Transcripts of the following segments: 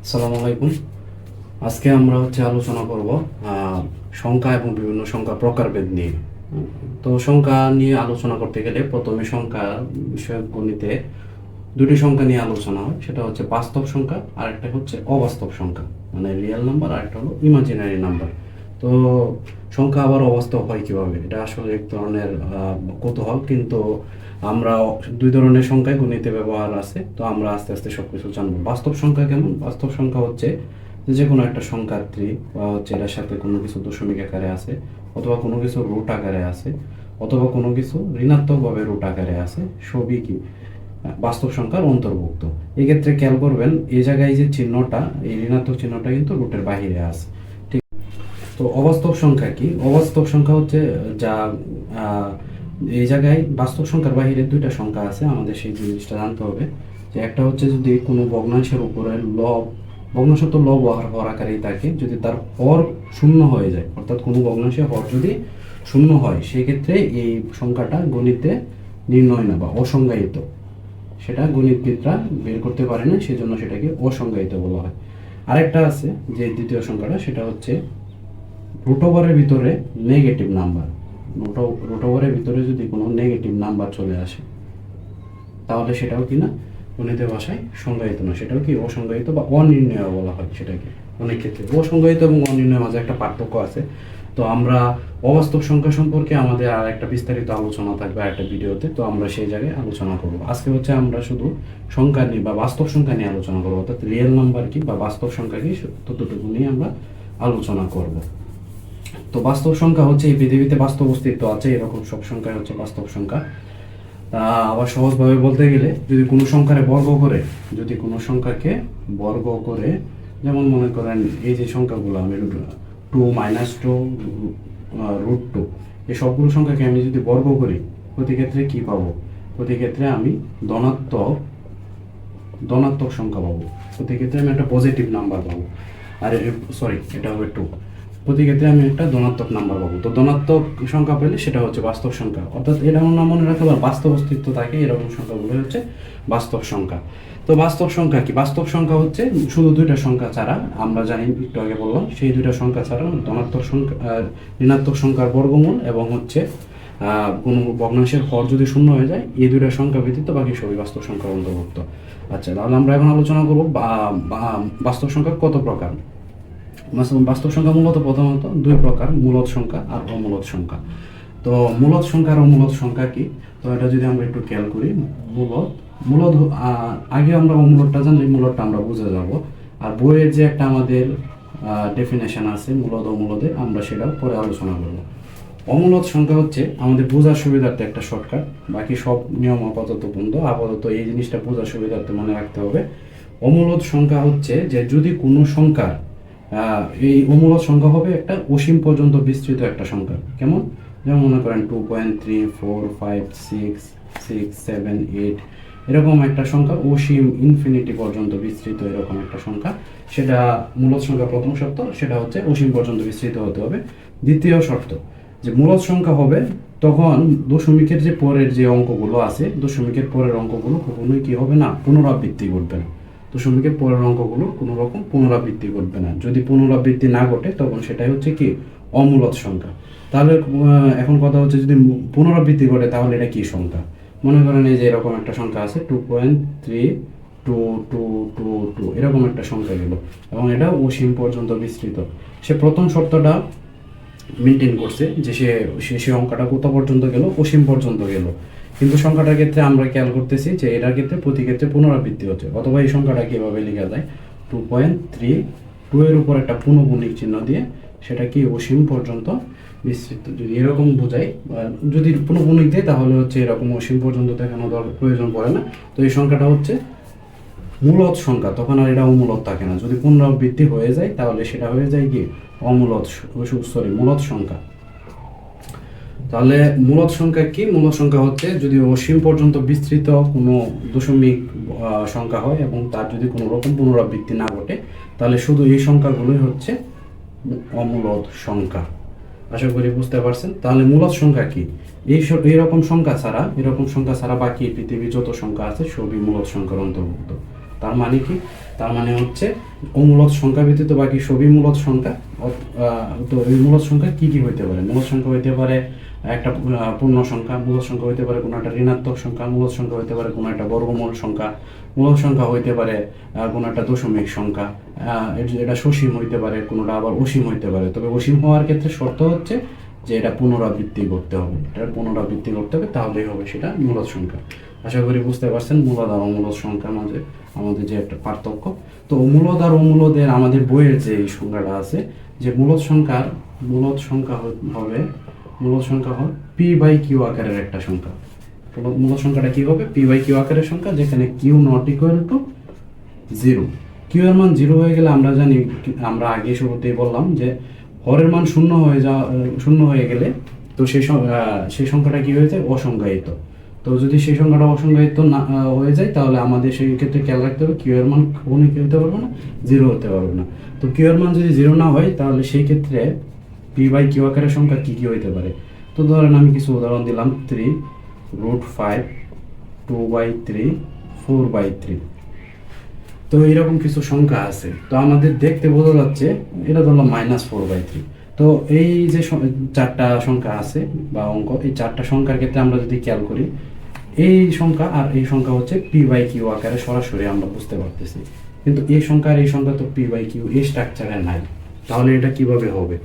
আসসালামু আলাইকুম। আজকে আমরা আলোচনা করব সংখ্যা এবং বিভিন্ন সংখ্যা প্রকারভেদ নিয়ে। তো সংখ্যা নিয়ে আলোচনা করতে গেলে প্রথমে সংখ্যা বিষয়ক গণিতে দুটি সংখ্যা নিয়ে আলোচনা হয়, সেটা হচ্ছে বাস্তব সংখ্যা আর একটা হচ্ছে অবাস্তব সংখ্যা, মানে রিয়েল নাম্বার আর একটা হলো ইমাজিনারি নাম্বার। তো সংখ্যা আবার অবাস্তব হয় কিভাবে, এটা আসলে এক ধরনের কৌতূহল, কিন্তু আমরা দুই ধরনের সংখ্যায় গণিতে ব্যবহার আছে। তো আমরা আস্তে আস্তে সবকিছু জানবো। বাস্তব সংখ্যা কেমন? বাস্তব সংখ্যা হচ্ছে যে কোনো একটা সংখ্যাত্রী বা এটার সাথে কোনো কিছু দশমিক আকারে আছে, অথবা কোনো কিছু রুট আকারে আছে, অথবা কোনো কিছু ঋণাত্মকভাবে রুট আকারে আছে, সবই কি বাস্তব সংখ্যার অন্তর্ভুক্ত। এক্ষেত্রে খেয়াল করবেন, এই জায়গায় যে চিহ্নটা, এই ঋণাত্মক চিহ্নটা কিন্তু রুটের বাহিরে আছে। ঠিক। তো অবাস্তব সংখ্যা কি? অবাস্তব সংখ্যা হচ্ছে যা এই জায়গায় বাস্তব সংখ্যার বাহিরে দুইটা সংখ্যা আছে, আমাদের সেই জিনিসটা জানতে হবে। যে একটা হচ্ছে যদি কোনো ভগ্নাংশের উপরে ভগ্নাংশ তো লব হর আকারেই থাকে, যদি তার হর শূন্য হয়ে যায়, অর্থাৎ কোনো ভগ্নাংশের হর যদি শূন্য হয়, সেক্ষেত্রে এই সংখ্যাটা গণিতে নির্ণয় না বা অসংজ্ঞায়িত, সেটা গণিতবিদরা বের করতে পারে না, সেজন্য সেটাকে অসংজ্ঞায়িত বলা হয়। আরেকটা আছে যে দ্বিতীয় সংখ্যাটা, সেটা হচ্ছে রুট ওভারের ভিতরে নেগেটিভ নাম্বার। রুট ওভারের ভিতরে যদি কোনো নেগেটিভ নাম্বার চলে আসে, তাহলে সেটাও কিনা গণিতের ভাষায় সংজ্ঞায়িত না, সেটাও কি অসংজ্ঞায়িত বা অনির্ণয় বলা হয়। সেটাকে অনেক ক্ষেত্রে অসংজ্ঞায়িত এবং অনির্ণয়ের মাঝে একটা পার্থক্য আছে। তো আমরা অবাস্তব সংখ্যা সম্পর্কে আমাদের আর একটা বিস্তারিত আলোচনা থাকবে আর একটা ভিডিওতে, তো আমরা সেই জায়গায় আলোচনা করব। আজকে আমরা শুধু সংখ্যা নিয়ে বা বাস্তব সংখ্যা নিয়ে আলোচনা করবো, অর্থাৎ রিয়েল নাম্বার কি বা বাস্তব সংখ্যা কি, ততটুকু নিয়ে আমরা আলোচনা করব। তো বাস্তব সংখ্যা হচ্ছে এই পৃথিবীতে বাস্তব অস্তিত্ব আছে, এরকম সব সংখ্যা হচ্ছে বাস্তব সংখ্যা। আবার সহজভাবে বলতে গেলে, যদি কোনো সংখ্যাকে বর্গ করে, যেমন মনে করেন এই যে সংখ্যাগুলো আমি 2 - 2 √2, এই সবগুলো সংখ্যাকে আমি যদি বর্গ করি, প্রতি ক্ষেত্রে কি পাবো? প্রতি ক্ষেত্রে আমি ধনাত্মক সংখ্যা পাবো। প্রতি ক্ষেত্রে আমি একটা পজিটিভ নাম্বার পাবো। আর সরি, এটা হবে 2। প্রতি ক্ষেত্রে আমি একটা ধনাত্মক নাম্বার পাবো। তো ধনাত্মক সংখ্যা পেলে সেটা হচ্ছে বাস্তব সংখ্যা, অর্থাৎ এটা নাম মনে রাখতে হবে, বাস্তব অস্তিত্ব থাকে এরকম সংখ্যাগুলো হচ্ছে বাস্তব সংখ্যা। তো বাস্তব সংখ্যা কি? বাস্তব সংখ্যা হচ্ছে শুধু দুইটা সংখ্যা ছাড়া, আমরা জানি একটু আগে বললাম, সেই দুইটা সংখ্যা ছাড়া ধনাত্মক সংখ্যা, ঋণাত্মক সংখ্যার বর্গমূল এবং হচ্ছে কোনো ভগ্নাংশের হর যদি শূন্য হয়ে যায়, এই দুইটা সংখ্যা ব্যতীত বাকি সবই বাস্তব সংখ্যার অন্তর্ভুক্ত। আচ্ছা, তাহলে আমরা এখন আলোচনা করব বাস্তব সংখ্যা কত প্রকার। বাস্তব সংখ্যা মূলত প্রধানত দুই প্রকার, মূলদ সংখ্যা আর অমূলদ সংখ্যা। তো মূলদ সংখ্যা আর অমূলদ সংখ্যা কি? তো এটা যদি আমরা একটু খেয়াল করি, মূলদ আগে আমরা অমূলদটা জানলে মূলদটা আমরা বুঝে যাব। আর বইয়ের যে একটা আমাদের ডেফিনেশন আছে মূলদ অমূলদের, আমরা সেটা পরে আলোচনা করব। অমূলদ সংখ্যা হচ্ছে আমাদের বোঝার সুবিধার্থে একটা শর্টকাট, বাকি সব নিয়ম আপাতত বন্ধ, আপাতত এই জিনিসটা বোঝার সুবিধার্থে মনে রাখতে হবে। অমূলদ সংখ্যা হচ্ছে যে যদি কোনো সংখ্যার এই অমূলদ সংখ্যা হবে একটা অসীম পর্যন্ত বিস্তৃত একটা সংখ্যা। কেমন? যেমন মনে করেন 2.3 4 5 6 6 7 8, এরকম একটা সংখ্যা, অসীম ইনফিনিটি পর্যন্ত বিস্তৃত এরকম একটা সংখ্যা, সেটা মূলদ সংখ্যা। প্রথম শর্ত সেটা হচ্ছে অসীম পর্যন্ত বিস্তৃত হতে হবে। দ্বিতীয় শর্ত যে মূলদ সংখ্যা হবে তখন দশমিকের যে পরের যে অঙ্কগুলো আছে, দশমিকের পরের অঙ্কগুলো কখনোই কি হবে না, পুনরাবৃত্তি ঘটবে না। দশমিকের পরের অঙ্কগুলো কোনো রকম পুনরাবৃত্তি ঘটবে না। যদি পুনরাবৃত্তি না ঘটে তখন সেটাই হচ্ছে কি অমূলদ সংখ্যা। তাহলে এখন কথা হচ্ছে, যদি পুনরাবৃত্তি ঘটে তাহলে এটা কি সংখ্যা? মনে করেন এই যে এরকম একটা সংখ্যা আছে 2.32222, এরকম একটা সংখ্যা গেল এবং এটা অসীম পর্যন্ত বিস্তৃত। সে প্রথম শর্তটা মেনটেন করছে যে সে অঙ্কটা কত পর্যন্ত গেল? অসীম পর্যন্ত গেল। কিন্তু সংখ্যাটার ক্ষেত্রে আমরা খেয়াল করতেছি যে এটার ক্ষেত্রে প্রতি ক্ষেত্রে পুনরাবৃত্তি হচ্ছে। অথবা এই সংখ্যাটা কিভাবে লেখা যায়? 2.32 এর উপর একটা পুনঃপুনিক চিহ্ন দিয়ে সেটা কি অসীম পর্যন্ত বিস্তৃত। যদি এরকম বোঝাই, যদি পুনঃপুনিক দেয় তাহলে হচ্ছে এরকম অসীম পর্যন্ত দেখানো প্রয়োজন পড়ে না। তো এই সংখ্যাটা হচ্ছে মূলদ সংখ্যা, তখন আর এটা অমূলদ থাকে না। যদি পুনরাবৃত্তি হয়ে যায় তাহলে সেটা হয়ে যায় কি মূলদ সংখ্যা। তাহলে মূলদ সংখ্যা কি? মূলদ সংখ্যা হচ্ছে যদি অসীম পর্যন্ত বিস্তৃত কোনো দশমিক সংখ্যা হয় এবং তার যদি কোনো রকম পুনরাবৃত্তি না ঘটে, তাহলে শুধু এই সংখ্যাগুলোই হচ্ছে অমূলদ সংখ্যা। আশা করি বুঝতে পারছেন। তাহলে মূলদ সংখ্যা কি? এরকম সংখ্যা ছাড়া বাকি পৃথিবীর যত সংখ্যা আছে সবই মূলদ সংখ্যার অন্তর্ভুক্ত। তার মানে কি? তার মানে হচ্ছে অমূলদ সংখ্যা ব্যতীত বাকি সবই মূলদ সংখ্যা। তো এই মূলদ সংখ্যা কি কি হইতে পারে? মূলদ সংখ্যা হইতে পারে একটা পূর্ণ সংখ্যা, মূলদ সংখ্যা হইতে পারে কোনো একটা ঋণাত্মক সংখ্যা, মূলদ সংখ্যা হইতে পারে কোনো একটা বর্গমূল সংখ্যা, মূলদ সংখ্যা হইতে পারে কোনো একটা দশমিক সংখ্যা, এটা সসীম হইতে পারে, কোনোটা আবার অসীম হইতে পারে। তবে অসীম হওয়ার ক্ষেত্রে শর্ত হচ্ছে যে এটা পুনরাবৃত্তি করতে হবে, এটা পুনরাবৃত্তি করতে হবে, তাহলেই হবে সেটা মূলদ সংখ্যা। আশা করি বুঝতে পারছেন মূলদ আর অমূলদ সংখ্যার মাঝে আমাদের যে একটা পার্থক্য। তো মূলদ আর অমূলদের আমাদের বইয়ের যে সংখ্যাটা আছে, যে মূলদ সংখ্যা হবে মূলদ সংখ্যা হবে পি বাই কিউ আকারের একটা সংখ্যা। মূলদ সংখ্যাটা কি হবে? পি বাই কিউ আকারের সংখ্যা, যেখানে Q not equal to 0। Q এর মান 0 হয়ে গেলে আমরা জানি, আমরা আগে শুরুতেই বললাম যে হরের মান শূন্য হয়ে গেলে তো সেই সংখ্যাটা কি হয়ে যায়? অসংজ্ঞায়িত। তো যদি সেই সংখ্যাটা অসংজ্ঞায়িত না হয়ে যায়, তাহলে আমাদের সেই ক্ষেত্রে খেয়াল রাখতে হবে কিউ এর মান কখনোই কি হতে পারবে না? 0 হতে পারবে না। তো কিউ এর মান যদি 0 না হয়, তাহলে সেই ক্ষেত্রে পি বাই কিউ আকারের সংখ্যা কি কি হইতে পারে? তো ধরেন আমি কিছু উদাহরণ দিলাম, 3√5, 2/3, 4/3। তো এরকম কিছু সংখ্যা আছে। তো আমাদের দেখতে বোঝা যাচ্ছে এটা ধরলাম -4/3। তো এই যে চারটা সংখ্যা আছে বা অঙ্ক, এই চারটা সংখ্যার ক্ষেত্রে আমরা যদি খেয়াল করি, এই সংখ্যা আর এই সংখ্যা হচ্ছে পি বাই কিউ আকারে সরাসরি আমরা বুঝতে পারতেছি, কিন্তু এই সংখ্যা আর এই সংখ্যা তো পি বাই কিউ এই স্ট্রাকচারে নাই। তাহলে এটা কিভাবে হবে?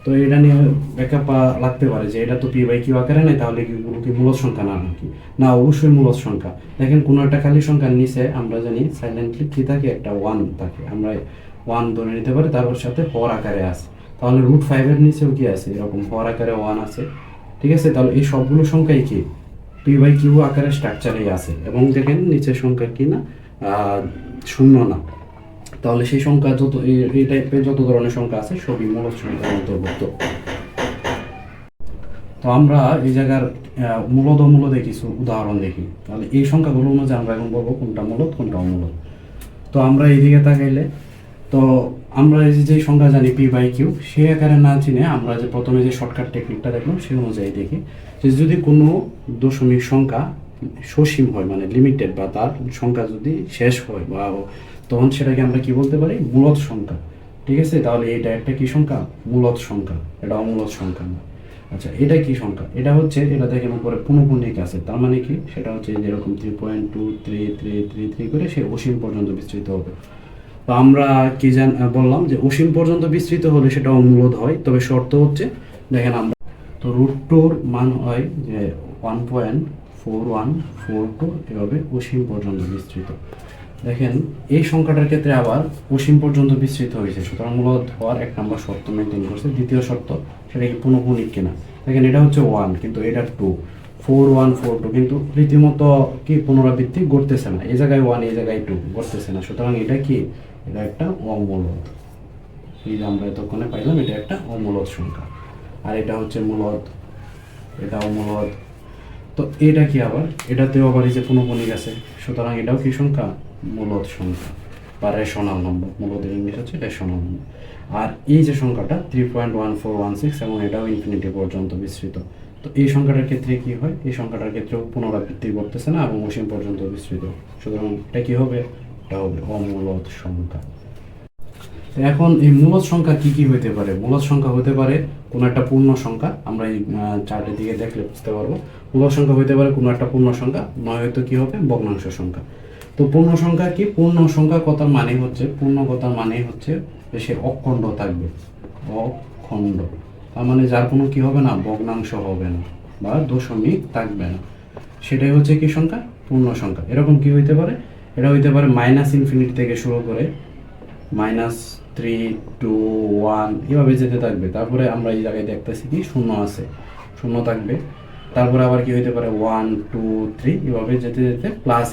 তো এটা নিয়ে ব্যাখ্যা লাগতে পারে যে এটা তো পি বাই কিউ আকারে নেই, তাহলে কি মূলদ সংখ্যা না নাকি? না, অবশ্যই মূলদ সংখ্যা। দেখেন কোনো একটা খালি সংখ্যার নিচে আমরা জানি সাইলেন্টলি কি থাকে? একটা 1 থাকে। আমরা 1 ধরে নিতে পারি, তারপর সাথে হর আকারে আছে। তাহলে √5 এর নিচেও কি আছে? এরকম হর আকারে 1 আছে। ঠিক আছে, তাহলে এই সবগুলো সংখ্যাই কি পি বাই কিউ আকারে স্ট্রাকচারেই আছে। এবং দেখেন নিচের সংখ্যা কি না? শূন্য না। তাহলে সেই সংখ্যা এই টাইপের যত ধরনের সংখ্যা আছে সবই মূলদ সংখ্যার অন্তর্ভুক্ত। তো আমরা এই জায়গার মূলদ অমূলদে কিছু উদাহরণ দেখি। তাহলে এই সংখ্যাগুলোর মধ্যে আমরা এখন বলবো কোনটা মূলদ কোনটা অমূলদ। তো আমরা এইদিকে তাকাইলে, তো আমরা এই যে সংখ্যা জানি পি বাই কিউ, সেই আকারে না চিনে আমরা যে প্রথমে যে শর্টকাট টেকনিকটা দেখলাম সেই অনুযায়ী দেখি যে যদি কোনো দশমিক সংখ্যা সসীম হয়, মানে লিমিটেড, বা তার সংখ্যা যদি শেষ হয় বা তখন সেটাকে আমরা কি বলতে পারি? মূলদ সংখ্যা। ঠিক আছে, তাহলে এটা একটা কি সংখ্যা? মূলদ সংখ্যা, এটা অমূলদ সংখ্যা না। আচ্ছা, এটা কি সংখ্যা? এটা হচ্ছে, এটা দেখেন উপরে পুনঃপুনিক আছে, তার মানে কি? সেটা হচ্ছে যেরকম 3.23333 করে সে অসীম পর্যন্ত বিস্তৃত হবে। তো আমরা কি বললাম যে অসীম পর্যন্ত বিস্তৃত হলে সেটা অমূলদ হয়, তবে শর্ত হচ্ছে, দেখেন আমরা তো √2 মান হয় যে 1.4142 এভাবে অসীম পর্যন্ত বিস্তৃত। দেখেন এই সংখ্যাটার ক্ষেত্রে আবার অসীম পর্যন্ত বিস্তৃত হয়েছে, সুতরাং মূলদ হওয়ার 1 নম্বর শর্ত মেনটেন করছে। দ্বিতীয় শর্ত, সেটা কি পুনঃপুনিক কিনা? দেখেন এটা হচ্ছে 1 কিন্তু এটা 2, 4142 কিন্তু রীতিমতো কি পুনরাবৃত্তি ঘটতেছে না। এই জায়গায় 1, এই জায়গায় 2 ঘটতেছে না, সুতরাং এটা কি? এটা একটা অমূলদ। এই যে আমরা এতক্ষণে পাইলাম এটা একটা অমূলদ সংখ্যা। আর এটা হচ্ছে মূলদ, এটা অমূলদ। তো এটা কি আবার? এটাতেও আবার এই যে পুনঃপুনিক আছে, সুতরাং এটাও কি সংখ্যা? মূলদ সংখ্যা বা রেশনাল নম্বর। মূলদের ইংলিশ হচ্ছে রেশনাল নম্বর। আর এই যে সংখ্যাটা 3.1416 এবং এটাও ইনফিনিটি পর্যন্ত বিস্তৃত। তো এই সংখ্যাটার ক্ষেত্রে কি হয়? এই সংখ্যাটার ক্ষেত্রেও পুনরাবৃত্তি করতেছে না এবং অসীম পর্যন্ত বিস্তৃত, সুতরাং এটা কি হবে? এটা হবে অমূলদ সংখ্যা। এখন এই মূলদ সংখ্যা কি কি হইতে পারে? মূলদ সংখ্যা হতে পারে কোনো একটা পূর্ণ সংখ্যা, আমরা এই চার্টের দিকে দেখলে বুঝতে পারবো। মূলদ সংখ্যা হইতে পারে কোনো একটা পূর্ণ সংখ্যা, নয় হয়তো কি হবে? ভগ্নাংশ সংখ্যা। তো পূর্ণ সংখ্যা কি? পূর্ণ সংখ্যা কথার মানে হচ্ছে, পূর্ণ কথার মানে হচ্ছে যে সে অখণ্ড থাকবে, অখণ্ড। তার মানে যার কোনো কি হবে না? ভগ্নাংশ হবে না বা দশমিক থাকবে না, সেটাই হচ্ছে কি সংখ্যা? পূর্ণ সংখ্যা। এরকম কি হইতে পারে? এটা হইতে পারে -ইনফিনিটি থেকে শুরু করে -3, 2, 1 এভাবে যেতে থাকবে। তারপরে আমরা এই জায়গায় দেখতেছি কি শূন্য আছে, শূন্য থাকবে। তারপরে আবার কি হইতে পারে? 1, 2, 3 এভাবে যেতে যেতে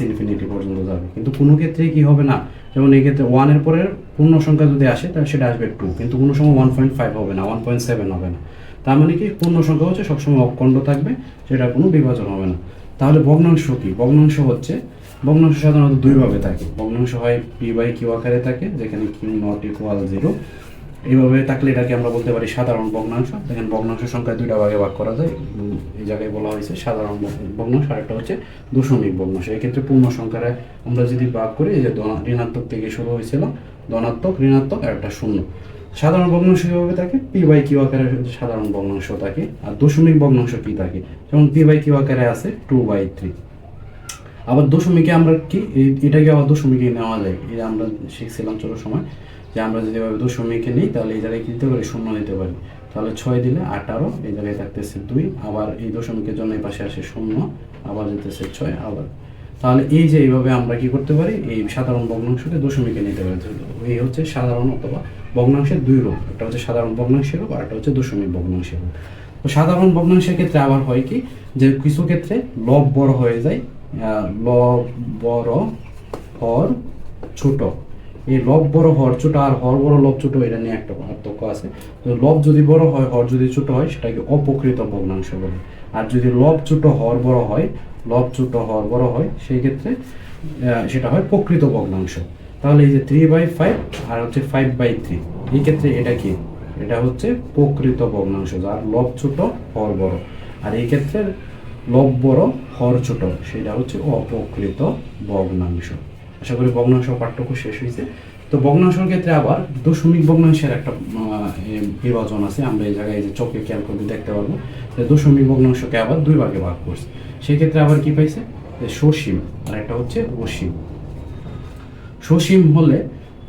+ইনফিনিটি পর্যন্ত যাবে। কিন্তু কোনো ক্ষেত্রে কি হবে না, যেমন এই ক্ষেত্রে 1 এর পরে পূর্ণ সংখ্যা যদি আসে তাহলে সেটা আসবে 2, কিন্তু কোনো সময় 1.5 হবে না, 1.7 হবে না। তার মানে কি পূর্ণ সংখ্যা হচ্ছে সবসময় অখণ্ড থাকবে, সেটা কোনো বিভাজন হবে না। তাহলে ভগ্নাংশ কি? ভগ্নাংশ হচ্ছে, ভগ্নাংশ সাধারণত দুইভাবে থাকে। ভগ্নাংশ হয় পি বাই কিউ আকারে থাকে, যেখানে কিউ নট ইকুয়াল 0, এইভাবে থাকলে এটাকে আমরা বলতে পারি সাধারণ ভগ্নাংশ। দেখেন ভগ্নাংশ সংখ্যায় দুইটা ভাগে ভাগ করা যায়। এই জায়গায় বলা হয়েছে সাধারণ ভগ্নাংশ, আর একটা হচ্ছে দশমিক ভগ্নাংশ। এক্ষেত্রে পূর্ণ সংখ্যায় আমরা যদি ভাগ করি, এই যে ঋণাত্মক থেকে শুরু হয়েছিল, ধনাত্মক, ঋণাত্মক আর একটা শূন্য। সাধারণ ভগ্নাংশ কিভাবে থাকে, পি বাই কিউ আকারে সাধারণ ভগ্নাংশ থাকে। আর দশমিক ভগ্নাংশ কি থাকে, যেমন পি বাই কিউ আকারে আছে 2/3। আবার দশমিকে আমরা কি এটাকে আবার দশমিকে নেওয়া যায়, এই আমরা শিখছিলাম ছোটোর সময় যে আমরা যদি এভাবে দশমিকে নিই তাহলে এই জায়গায় কি দিতে পারি, শূন্য দিতে পারি। তাহলে 6 দিলে 18, এই জায়গায় থাকতেছে 2, আবার এই দশমিকের জন্য এই পাশে আসে শূন্য, আবার যেতেছে 6 আবার। তাহলে এই যে এইভাবে আমরা কি করতে পারি, এই সাধারণ ভগ্নাংশকে দশমিকে নিতে পারি। এই হচ্ছে সাধারণ অথবা ভগ্নাংশের দুই রূপ, একটা হচ্ছে সাধারণ ভগ্নাংশের রূপ আর একটা হচ্ছে দশমিক ভগ্নাংশের রূপ। তো সাধারণ ভগ্নাংশের ক্ষেত্রে আবার হয় কি, যে কিছু ক্ষেত্রে লব বড় হয়ে যায়, লব বড় হর ছোট। এই লব বড় হর ছোট আর হর বড় লব ছোট, এটা নিয়ে একটা পার্থক্য আছে। তো লব যদি বড় হয়, হর যদি ছোট হয়, সেটাকে অপ্রকৃত ভগ্নাংশ বলে। আর যদি লব ছোট হর বড় হয়, লব ছোট হর বড় হয়, সেই ক্ষেত্রে সেটা হয় প্রকৃত ভগ্নাংশ। তাহলে এই যে 3/5 আর হচ্ছে 5/3, এই ক্ষেত্রে এটা কি, এটা হচ্ছে প্রকৃত ভগ্নাংশ, যার লব ছোট হর বড়। আর এই ক্ষেত্রে লব বড় হর ছোট, সেটা হচ্ছে অপ্রকৃত ভগ্নাংশ। আশা করি ভগ্নাংশ পার্থক্য শেষ হয়েছে। তো ভগ্নাংশের ক্ষেত্রে আবার দশমিক ভগ্নাংশের একটা বিভাজন আছে। আমরা এই জায়গায় যে চোখে খেয়াল করতে দেখতে পারবো যে দশমিক ভগ্নাংশকে আবার দুই ভাগে ভাগ করছে। সেক্ষেত্রে আবার কি পাইছে, যে সসীম আর একটা হচ্ছে অসীম। সসীম হলে,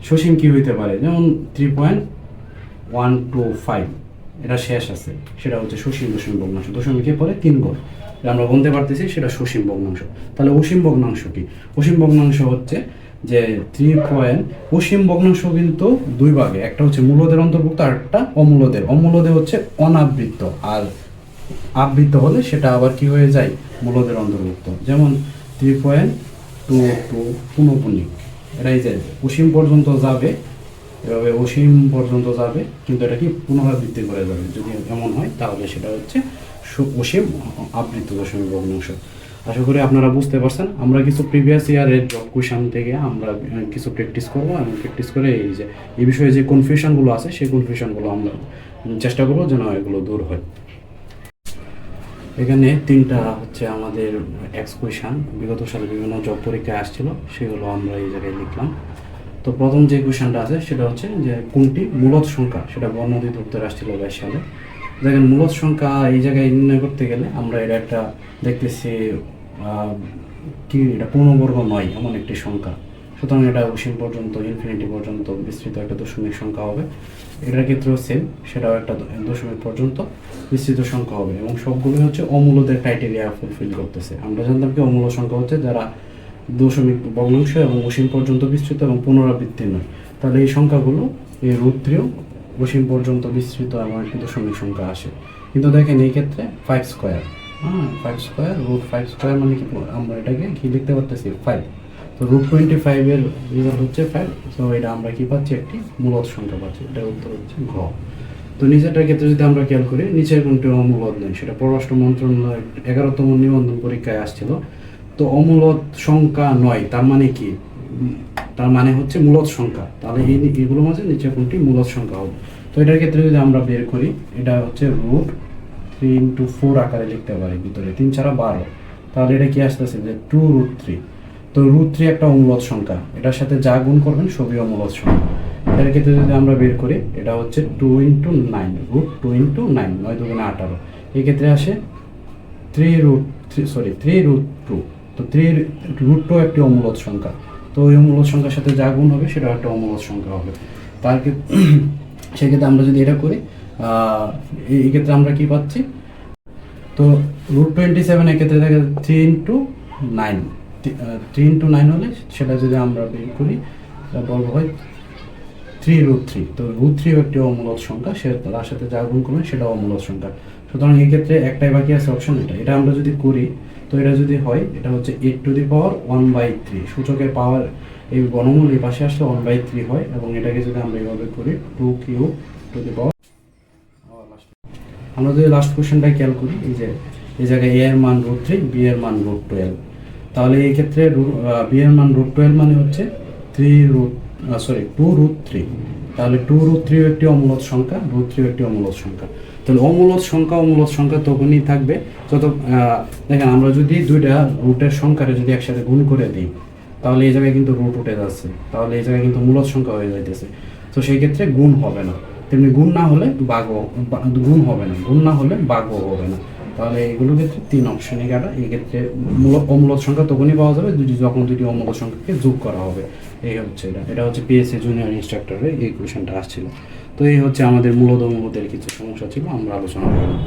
সসীম কি হইতে পারে, যেমন 3.125 এটা শেষ আছে, সেটা হচ্ছে সসীম দশমিক ভগ্নাংশ। দশমিকের পরে 3 ঘর আমরা বলতে পারতেছি, সেটা সসীম ভগ্নাংশ। তাহলে অসীম ভগ্নাংশ কি, অসীম ভগ্নাংশ হচ্ছে যে অসীম ভগ্নাংশ কিন্তু দুই ভাগে, একটা হচ্ছে মূলদের অন্তর্ভুক্ত আর একটা অমূলদের। অমূলদের হচ্ছে অনাবৃত্ত, আর আবৃত্ত হলে সেটা আবার কি হয়ে যায়, মূলদের অন্তর্ভুক্ত। যেমন 3.22 পুনঃপুনিক, এটাই যে অসীম পর্যন্ত যাবে, এভাবে অসীম পর্যন্ত যাবে, কিন্তু এটা কি পুনরাবৃত্তি করে যাবে। যদি এমন হয় তাহলে সেটা হচ্ছে অসীম আবৃত্ত দশমিক ভগ্নাংশ। আশা করি আপনারা বুঝতে পারছেন। আমরা কিছু প্রিভিয়াস ইয়ারের জব কোয়েশন থেকে আমরা কিছু প্র্যাকটিস করবো, এবং প্র্যাকটিস করে এই যে এই বিষয়ে যে কনফিউশনগুলো আছে, সেই কনফিউশনগুলো আমরা চেষ্টা করবো যেন এগুলো দূর হয়। এখানে 3টা হচ্ছে আমাদের এক্স কোয়েশন বিগত সালে বিভিন্ন জব পরীক্ষায় আসছিল, সেগুলো আমরা এই জায়গায় লিখলাম। তো প্রথম যে কোয়েশনটা আছে সেটা হচ্ছে যে কোনটি মূলদ সংখ্যা, সেটা বর্ণাতীত উত্তর আসছিল 22 সালে। দেখেন মূলদ সংখ্যা এই জায়গায় নির্ণয় করতে গেলে আমরা এটা একটা দেখতেছি কি, এটা পূর্ণবর্গ নয় এমন একটি সংখ্যা, সুতরাং এটা অসীম পর্যন্ত, ইনফিনিটি পর্যন্ত বিস্তৃত একটা দশমিক সংখ্যা হবে। এটার ক্ষেত্রেও সেম, সেটাও একটা দশমিক পর্যন্ত বিস্তৃত সংখ্যা হবে, এবং সবগুলোই হচ্ছে অমূলদের ক্রাইটেরিয়া ফুলফিল করতেছে। আমরা জানতাম কি অমূল সংখ্যা হচ্ছে যারা দশমিক ভগ্নাংশ এবং অসীম পর্যন্ত বিস্তৃত এবং পুনরাবৃত্তি নয়। তাহলে এই সংখ্যাগুলো এই রুট 3 অসীম পর্যন্ত বিস্তৃত এমন একটি দশমিক সংখ্যা আসে। কিন্তু দেখেন এই ক্ষেত্রে 5 স্কোয়ার, 5 স্কোয়ার, √5 স্কোয়ার মানে কি, আমরা এটাকে কি লিখতে পারতেছি 5। তো √25 এর রেজাল্ট হচ্ছে 5। তো এটা আমরা কি পাচ্ছি, একটি মূলদ সংখ্যা পাচ্ছি। এটার উত্তর হচ্ছে ঘ। তো নিচেরটার ক্ষেত্রে যদি আমরা খেয়াল করি, নিচের কোনটি অমূলদ নেই, সেটা পররাষ্ট্র মন্ত্রণালয়ের 11তম নিবন্ধন পরীক্ষায় আসছিল। তো অমূলদ সংখ্যা নয়, তার মানে কি, তার মানে হচ্ছে মূলদ সংখ্যা। তাহলে এগুলোর মাঝে নিচে কোনটি মূলদ সংখ্যা হবে। তো এটার ক্ষেত্রে যদি আমরা বের করি, এটা হচ্ছে √3 × 4 আকারে লিখতে পারি, ভিতরে 3 ছাড়া 12। তাহলে এটা কি আসতেছে যে 2√3। তো √3 একটা অমূলদ সংখ্যা, এটার সাথে যা গুণ করবেন সবই অমূলদ সংখ্যা। এটার ক্ষেত্রে যদি আমরা বের করি, এটা হচ্ছে 2 × 9, √2 × 9, 9 × 18। এই ক্ষেত্রে আসে 3√2। তো 3√2 একটি অমূলদ সংখ্যা। তো ওই অমূলদ সংখ্যার সাথে যা গুণ হবে সেটা একটা অমূলদ সংখ্যা হবে। তার সেক্ষেত্রে আমরা যদি এটা করি, এই ক্ষেত্রে আমরা কি পাচ্ছি, তো √27 এর ক্ষেত্রে দেখা যায় 3 × 9, 3 × 9 হলে সেটা যদি আমরা বের করি, বর্গ হয় 3√3। তো √3 একটি অমূলদ সংখ্যা, সে তার সাথে যা গুণ করবেন সেটা অমূলদ সংখ্যা। সুতরাং এই ক্ষেত্রে একটাই বাকি আছে অপশন, এটা আমরা যদি করি, তো এটা যদি হয়, এটা হচ্ছে 8⁻1/3, সূচকের পাওয়ার এই বর্গমূল এই পাশে আসলে 1/3 হয়, এবং এটাকে যদি আমরা এইভাবে করি 2³ আমরা যদি লাস্ট কোশ্চেনটা খেয়াল করি, এই জায়গায় a এর মান √3, b এর মান √12। তাহলে এই ক্ষেত্রে b এর মান √12 মানে হচ্ছে 2√3। তাহলে 2√3 একটি অমূলদ সংখ্যা, √3 একটি অমূলদ সংখ্যা। তাহলে অমূলদ সংখ্যা তখনই থাকবে যত দেখেন আমরা যদি দুইটা রুটের সংখ্যারে যদি একসাথে গুণ করে দিই, তাহলে এই জায়গায় কিন্তু রুট উঠে যাচ্ছে, তাহলে এই জায়গায় কিন্তু মূলদ সংখ্যা হয়ে যাইতেছে। তো সেই ক্ষেত্রে গুণ হবে না, তেমনি গুণ না হলে গুণ হবে না, গুণ না হলে ভাগও হবে না। তাহলে এগুলোর ক্ষেত্রে 3 অপশনই কাটা। এই ক্ষেত্রে অমূলদ সংখ্যা তখনই পাওয়া যাবে যখন দুটি অমূলদ সংখ্যাকে যোগ করা হবে। এই হচ্ছে এটা হচ্ছে পিএসসি জুনিয়র ইনস্ট্রাক্টরের এই কোয়েশনটা আসছিল। তো এই হচ্ছে আমাদের মূলদ অমূলদের কিছু সমস্যা ছিল, আমরা আলোচনা করলাম।